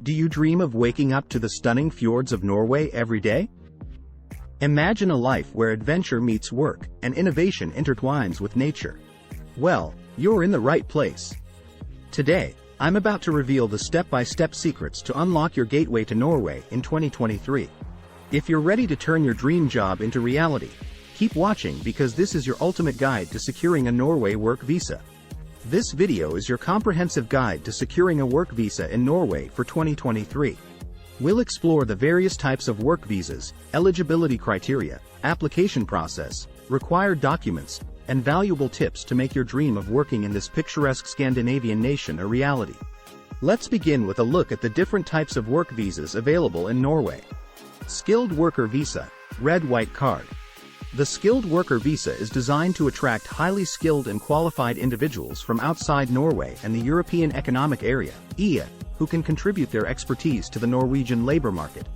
Do you dream of waking up to the stunning fjords of Norway every day? Imagine a life where adventure meets work, and innovation intertwines with nature. Well, you're in the right place. Today, I'm about to reveal the step-by-step secrets to unlock your gateway to Norway in 2023. If you're ready to turn your dream job into reality, keep watching because this is your ultimate guide to securing a Norway Work Visa. This video is your comprehensive guide to securing a work visa in Norway for 2023. We'll explore the various types of work visas, eligibility criteria, application process, required documents, and valuable tips to make your dream of working in this picturesque Scandinavian nation a reality. Let's begin with a look at the different types of work visas available in Norway. Skilled Worker Visa, Red-White Card. The Skilled Worker Visa is designed to attract highly skilled and qualified individuals from outside Norway and the European Economic Area, EEA, who can contribute their expertise to the Norwegian labor market.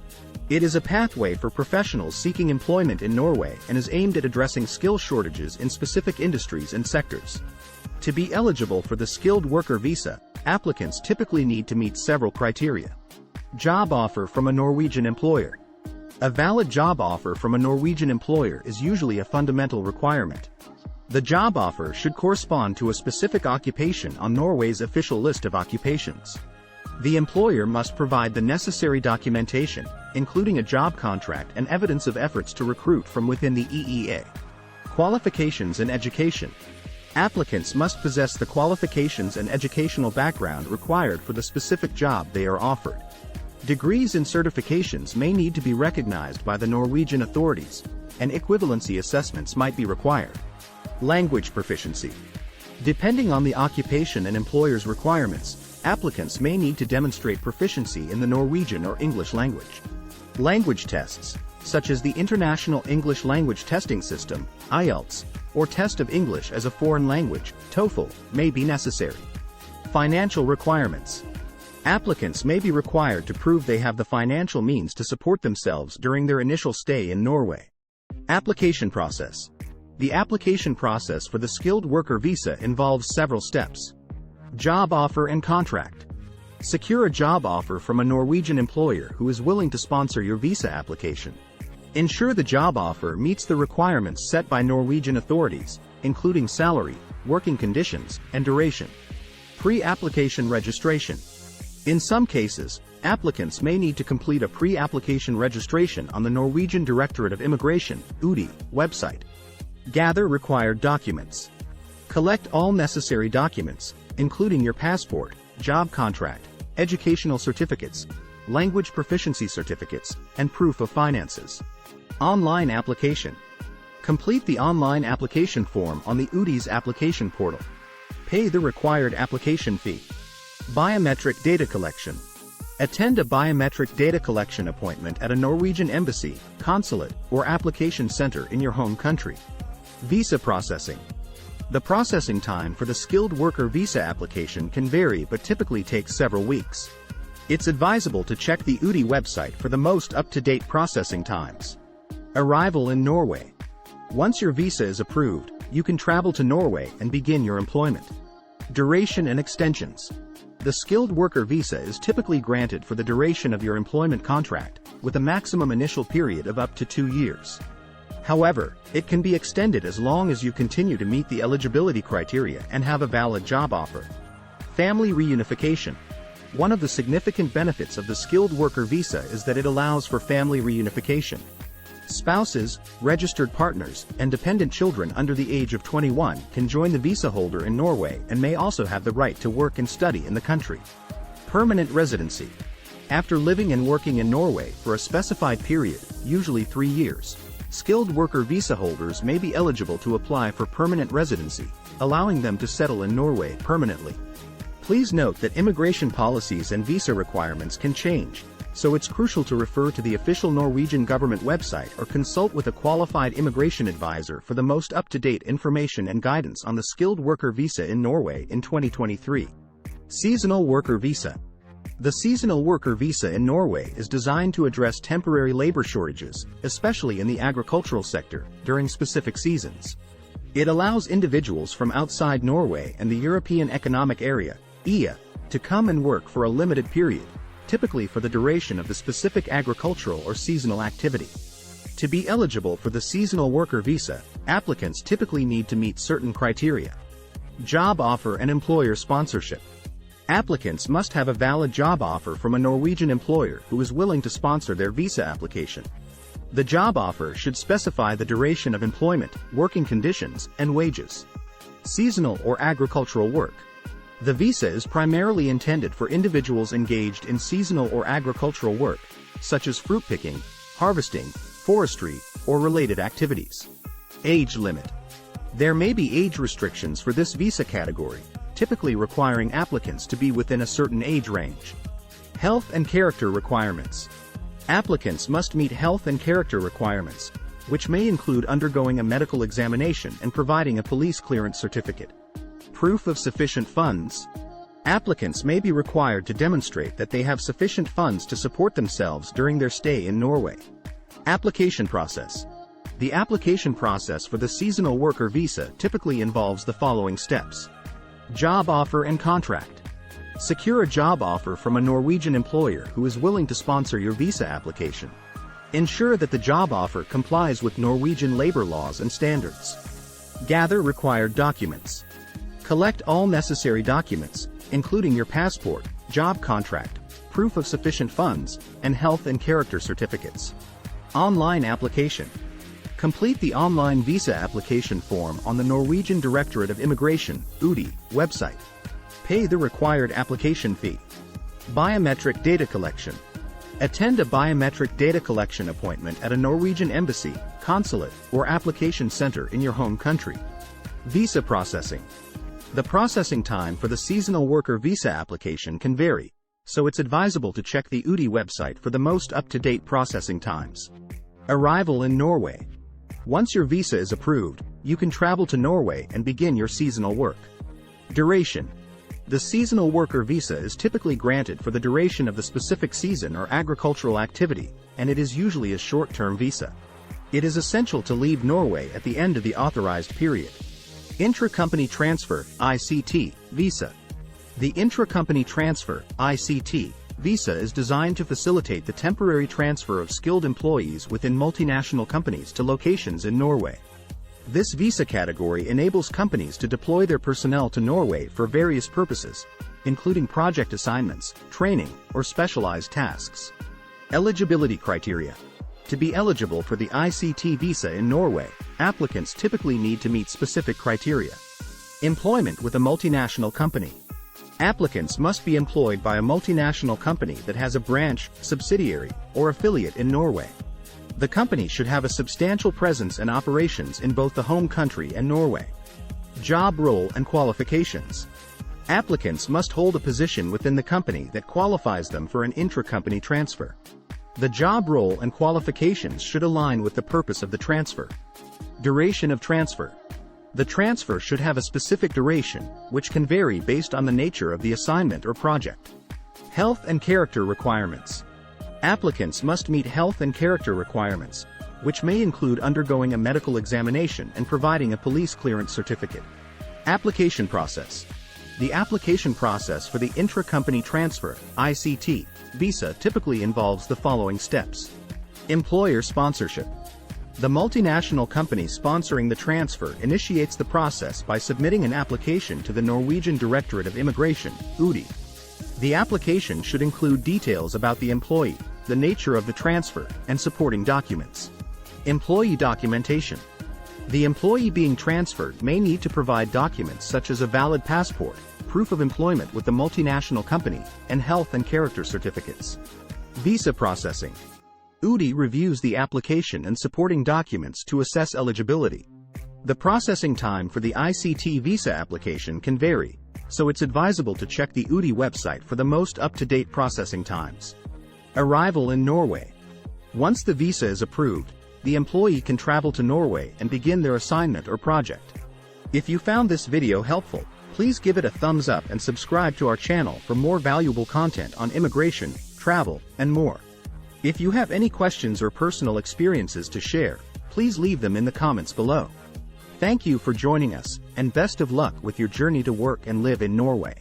It is a pathway for professionals seeking employment in Norway and is aimed at addressing skill shortages in specific industries and sectors. To be eligible for the Skilled Worker Visa, applicants typically need to meet several criteria. Job offer from a Norwegian employer. A valid job offer from a Norwegian employer is usually a fundamental requirement. The job offer should correspond to a specific occupation on Norway's official list of occupations. The employer must provide the necessary documentation, including a job contract and evidence of efforts to recruit from within the EEA. Qualifications and education. Applicants must possess the qualifications and educational background required for the specific job they are offered. Degrees and certifications may need to be recognized by the Norwegian authorities, and equivalency assessments might be required. Language proficiency. Depending on the occupation and employer's requirements, applicants may need to demonstrate proficiency in the Norwegian or English language. Language tests, such as the International English Language Testing System, IELTS, or Test of English as a Foreign Language, TOEFL, may be necessary. Financial requirements. Applicants may be required to prove they have the financial means to support themselves during their initial stay in Norway. Application process. The application process for the Skilled Worker Visa involves several steps. Job offer and contract. Secure a job offer from a Norwegian employer who is willing to sponsor your visa application. Ensure the job offer meets the requirements set by Norwegian authorities, including salary, working conditions, and duration. Pre-application registration. In some cases, applicants may need to complete a pre-application registration on the Norwegian Directorate of Immigration (UDI) website. Gather required documents. Collect all necessary documents, including your passport, job contract, educational certificates, language proficiency certificates, and proof of finances. Online application. Complete the online application form on the UDI's application portal. Pay the required application fee. Biometric data collection. Attend a biometric data collection appointment at a Norwegian embassy, consulate, or application center in your home country. Visa processing. The processing time for the Skilled Worker Visa application can vary but typically takes several weeks. It's advisable to check the UDI website for the most up-to-date processing times. Arrival in Norway. Once your visa is approved, you can travel to Norway and begin your employment. Duration and extensions. The Skilled Worker Visa is typically granted for the duration of your employment contract, with a maximum initial period of up to 2 years. However, it can be extended as long as you continue to meet the eligibility criteria and have a valid job offer. Family reunification. One of the significant benefits of the Skilled Worker Visa is that it allows for family reunification. Spouses, registered partners, and dependent children under the age of 21 can join the visa holder in Norway and may also have the right to work and study in the country. Permanent residency. After living and working in Norway for a specified period, usually 3 years, Skilled Worker Visa holders may be eligible to apply for permanent residency, allowing them to settle in Norway permanently. Please note that immigration policies and visa requirements can change, so it's crucial to refer to the official Norwegian government website or consult with a qualified immigration advisor for the most up-to-date information and guidance on the Skilled Worker Visa in Norway in 2023. Seasonal Worker Visa. The Seasonal Worker Visa in Norway is designed to address temporary labor shortages, especially in the agricultural sector, during specific seasons. It allows individuals from outside Norway and the European Economic Area, EEA, to come and work for a limited period, typically for the duration of the specific agricultural or seasonal activity. To be eligible for the seasonal worker visa, applicants typically need to meet certain criteria. Job offer and employer sponsorship. Applicants must have a valid job offer from a Norwegian employer who is willing to sponsor their visa application. The job offer should specify the duration of employment, working conditions, and wages. Seasonal or agricultural work. The visa is primarily intended for individuals engaged in seasonal or agricultural work, such as fruit picking, harvesting, forestry, or related activities. Age limit. There may be age restrictions for this visa category, typically requiring applicants to be within a certain age range. Health and character requirements. Applicants must meet health and character requirements, which may include undergoing a medical examination and providing a police clearance certificate. Proof of sufficient funds. Applicants may be required to demonstrate that they have sufficient funds to support themselves during their stay in Norway. Application process. The application process for the seasonal worker visa typically involves the following steps. Job offer and contract. Secure a job offer from a Norwegian employer who is willing to sponsor your visa application. Ensure that the job offer complies with Norwegian labor laws and standards. Gather required documents. Collect all necessary documents, including your passport, job contract, proof of sufficient funds, and health and character certificates. Online application. Complete the online visa application form on the Norwegian Directorate of Immigration (UDI) website. Pay the required application fee. Biometric data collection. Attend a biometric data collection appointment at a Norwegian embassy, consulate, or application center in your home country. Visa processing. The processing time for the seasonal worker visa application can vary, so it's advisable to check the UDI website for the most up-to-date processing times. Arrival in Norway. Once your visa is approved, you can travel to Norway and begin your seasonal work. Duration. The seasonal worker visa is typically granted for the duration of the specific season or agricultural activity, and it is usually a short-term visa. It is essential to leave Norway at the end of the authorized period. Intra-Company Transfer (ICT) Visa. The Intra-Company Transfer (ICT) Visa is designed to facilitate the temporary transfer of skilled employees within multinational companies to locations in Norway. This visa category enables companies to deploy their personnel to Norway for various purposes, including project assignments, training, or specialized tasks. Eligibility criteria. To be eligible for the ICT visa in Norway, applicants typically need to meet specific criteria. Employment with a multinational company. Applicants must be employed by a multinational company that has a branch, subsidiary, or affiliate in Norway. The company should have a substantial presence and operations in both the home country and Norway. Job role and qualifications. Applicants must hold a position within the company that qualifies them for an intra-company transfer. The job role and qualifications should align with the purpose of the transfer. Duration of transfer. The transfer should have a specific duration, which can vary based on the nature of the assignment or project. Health and character requirements. Applicants must meet health and character requirements, which may include undergoing a medical examination and providing a police clearance certificate. Application process. The application process for the Intra-Company Transfer (ICT) visa typically involves the following steps. Employer sponsorship. The multinational company sponsoring the transfer initiates the process by submitting an application to the Norwegian Directorate of Immigration (UDI). The application should include details about the employee, the nature of the transfer, and supporting documents. Employee documentation. The employee being transferred may need to provide documents such as a valid passport, proof of employment with the multinational company, and health and character certificates. Visa processing. UDI reviews the application and supporting documents to assess eligibility. The processing time for the ICT visa application can vary, so it's advisable to check the UDI website for the most up-to-date processing times. Arrival in Norway. Once the visa is approved, the employee can travel to Norway and begin their assignment or project. If you found this video helpful, please give it a thumbs up and subscribe to our channel for more valuable content on immigration, travel, and more. If you have any questions or personal experiences to share, please leave them in the comments below. Thank you for joining us, and best of luck with your journey to work and live in Norway.